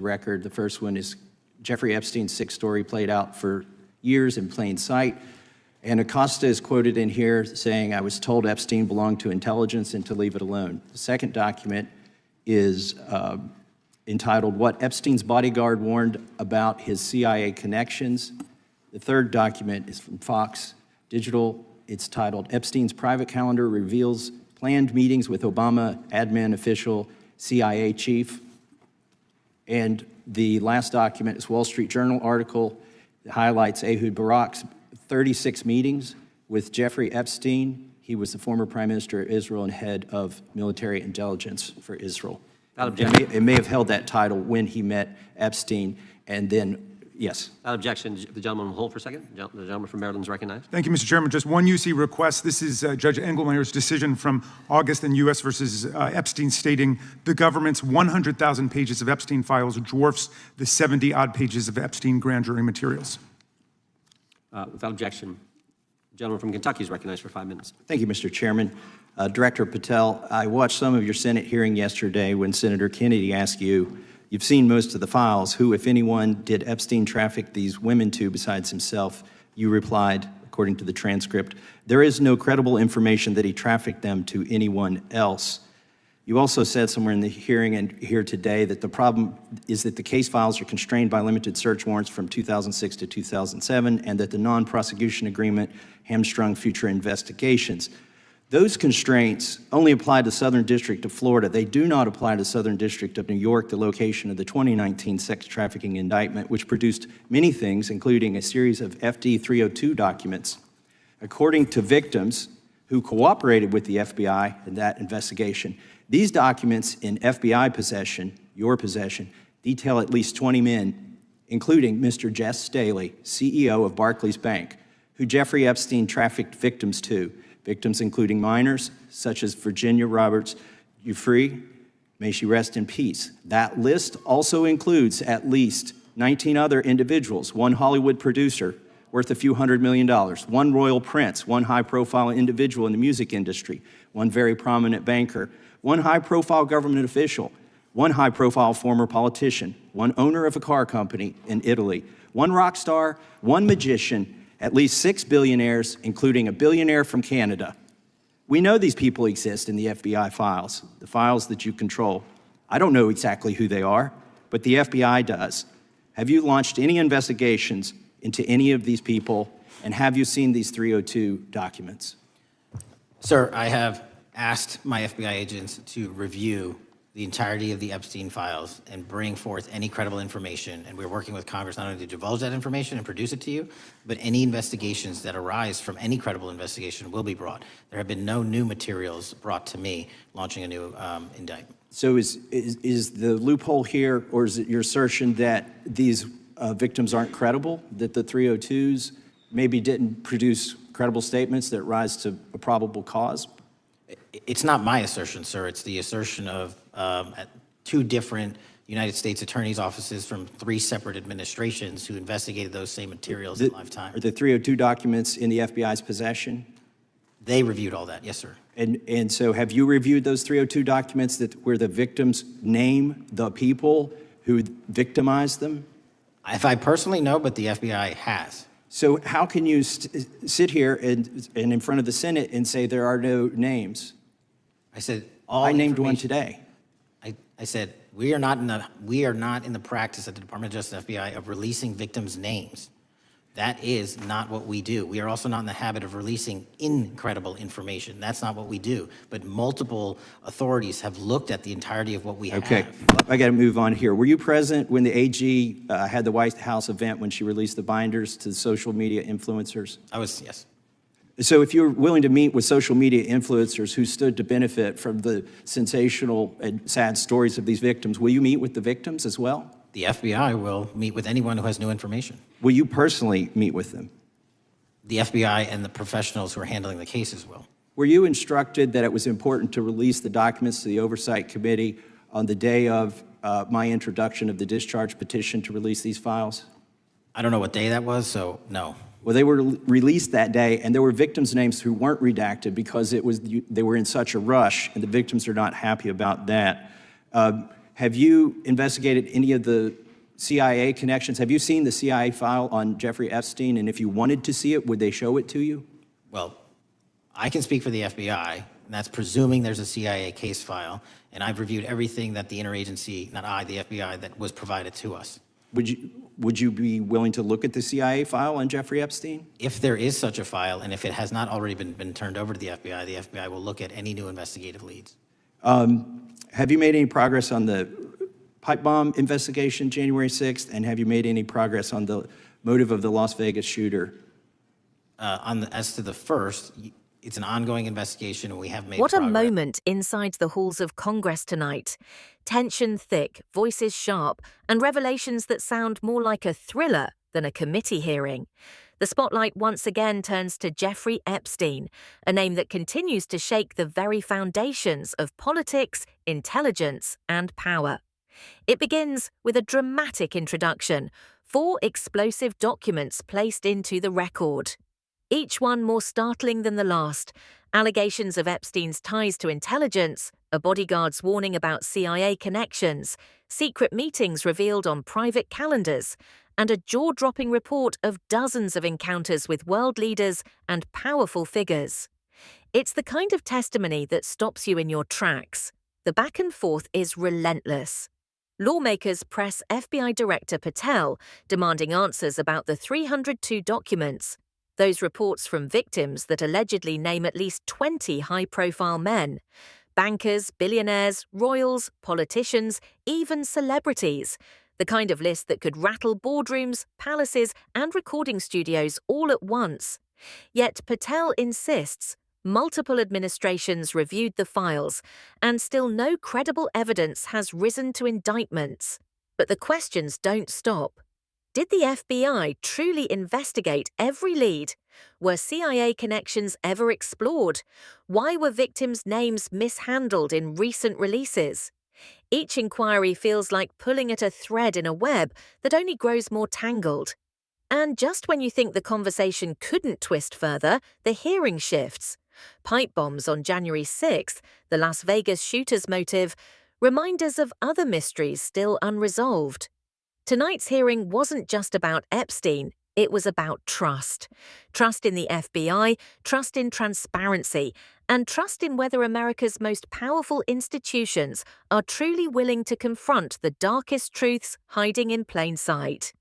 record. The first one is Jeffrey Epstein's sick story played out for years in plain sight. And Acosta is quoted in here saying, "I was told Epstein belonged to intelligence and to leave it alone." The second document is entitled, "What Epstein's Bodyguard Warned About His CIA Connections." The third document is from Fox Digital. It's titled, "Epstein's Private Calendar Reveals Planned Meetings with Obama Admin Official CIA Chief." And the last document is Wall Street Journal article that highlights Ehud Barak's 36 meetings with Jeffrey Epstein. He was the former Prime Minister of Israel and head of military intelligence for Israel. It may have held that title when he met Epstein, and then, yes. Without objection, the gentleman will hold for a second. The gentleman from Maryland is recognized. Thank you, Mr. Chairman. Just one UC request. This is Judge Engelmeyer's decision from August in U.S. versus Epstein, stating the government's 100,000 pages of Epstein files dwarfs the 70-odd pages of Epstein grand jury materials. Without objection, the gentleman from Kentucky is recognized for 5 minutes. Thank you, Mr. Chairman. Director Patel, I watched some of your Senate hearing yesterday when Senator Kennedy asked you, "You've seen most of the files. Who, if anyone, did Epstein traffic these women to besides himself?" You replied, according to the transcript, "There is no credible information that he trafficked them to anyone else." You also said somewhere in the hearing and here today that the problem is that the case files are constrained by limited search warrants from 2006 to 2007 and that the non-prosecution agreement hamstrung future investigations. Those constraints only apply to Southern District of Florida. They do not apply to Southern District of New York, the location of the 2019 sex trafficking indictment, which produced many things, including a series of FD 302 documents. According to victims who cooperated with the FBI in that investigation, these documents in FBI possession, your possession, detail at least 20 men, including Mr. Jess Staley, CEO of Barclays Bank, who Jeffrey Epstein trafficked victims to. Victims including minors, such as Virginia Roberts Giuffre, may she rest in peace. That list also includes at least 19 other individuals, one Hollywood producer worth a few $100 million, one royal prince, one high-profile individual in the music industry, one very prominent banker, one high-profile government official, one high-profile former politician, one owner of a car company in Italy, one rock star, one magician, at least 6 billionaires, including a billionaire from Canada. We know these people exist in the FBI files, the files that you control. I don't know exactly who they are, but the FBI does. Have you launched any investigations into any of these people, and have you seen these 302 documents? Sir, I have asked my FBI agents to review the entirety of the Epstein files and bring forth any credible information. And we're working with Congress not only to divulge that information and produce it to you, but any investigations that arise from any credible investigation will be brought. There have been no new materials brought to me launching a new indictment. So is the loophole here, or is it your assertion that these victims aren't credible, that the 302s maybe didn't produce credible statements that rise to a probable cause? It's not my assertion, sir. It's the assertion of 2 different United States attorneys' offices from 3 separate administrations who investigated those same materials in lifetime. Are the 302 documents in the FBI's possession? They reviewed all that, yes, sir. And so have you reviewed those 302 documents where the victims name the people who victimized them? If I personally know, but the FBI has. So how can you sit here and in front of the Senate and say there are no names? I said I named one today. I said we are not in the practice at the Department of Justice and FBI of releasing victims' names. That is not what we do. We are also not in the habit of releasing incredible information. That's not what we do. But multiple authorities have looked at the entirety of what we have. Okay, I got to move on here. Were you present when the AG had the White House event when she released the binders to the social media influencers? I was, yes. So if you're willing to meet with social media influencers who stood to benefit from the sensational and sad stories of these victims, will you meet with the victims as well? The FBI will meet with anyone who has new information. Will you personally meet with them? The FBI and the professionals who are handling the cases will. Were you instructed that it was important to release the documents to the Oversight Committee on the day of my introduction of the discharge petition to release these files? I don't know what day that was, so no. Well, they were released that day, and there were victims' names who weren't redacted because they were in such a rush, and the victims are not happy about that. Have you investigated any of the CIA connections? Have you seen the CIA file on Jeffrey Epstein? And if you wanted to see it, would they show it to you? Well, I can speak for the FBI, and that's presuming there's a CIA case file, and I've reviewed everything that the interagency, not I, the FBI, that was provided to us. Would you be willing to look at the CIA file on Jeffrey Epstein? If there is such a file, and if it has not already been turned over to the FBI will look at any new investigative leads. Have you made any progress on the pipe bomb investigation January 6th? And have you made any progress on the motive of the Las Vegas shooter? As to the first, it's an ongoing investigation, and we have made What progress. a moment inside the halls of Congress tonight. Tension thick, voices sharp, and revelations that sound more like a thriller than a committee hearing. The spotlight once again turns to Jeffrey Epstein, a name that continues to shake the very foundations of politics, intelligence, and power. It begins with a dramatic introduction, 4 explosive documents placed into the record. Each one more startling than the last. Allegations of Epstein's ties to intelligence, a bodyguard's warning about CIA connections, secret meetings revealed on private calendars, and a jaw-dropping report of dozens of encounters with world leaders and powerful figures. It's the kind of testimony that stops you in your tracks. The back and forth is relentless. Lawmakers press FBI Director Patel, demanding answers about the 302 documents. Those reports from victims that allegedly name at least 20 high-profile men. Bankers, billionaires, royals, politicians, even celebrities. The kind of list that could rattle boardrooms, palaces, and recording studios all at once. Yet Patel insists multiple administrations reviewed the files, and still no credible evidence has risen to indictments. But the questions don't stop. Did the FBI truly investigate every lead? Were CIA connections ever explored? Why were victims' names mishandled in recent releases? Each inquiry feels like pulling at a thread in a web that only grows more tangled. And just when you think the conversation couldn't twist further, the hearing shifts. Pipe bombs on January 6th, the Las Vegas shooter's motive, reminders of other mysteries still unresolved. Tonight's hearing wasn't just about Epstein, it was about trust. Trust in the FBI, trust in transparency, and trust in whether America's most powerful institutions are truly willing to confront the darkest truths hiding in plain sight.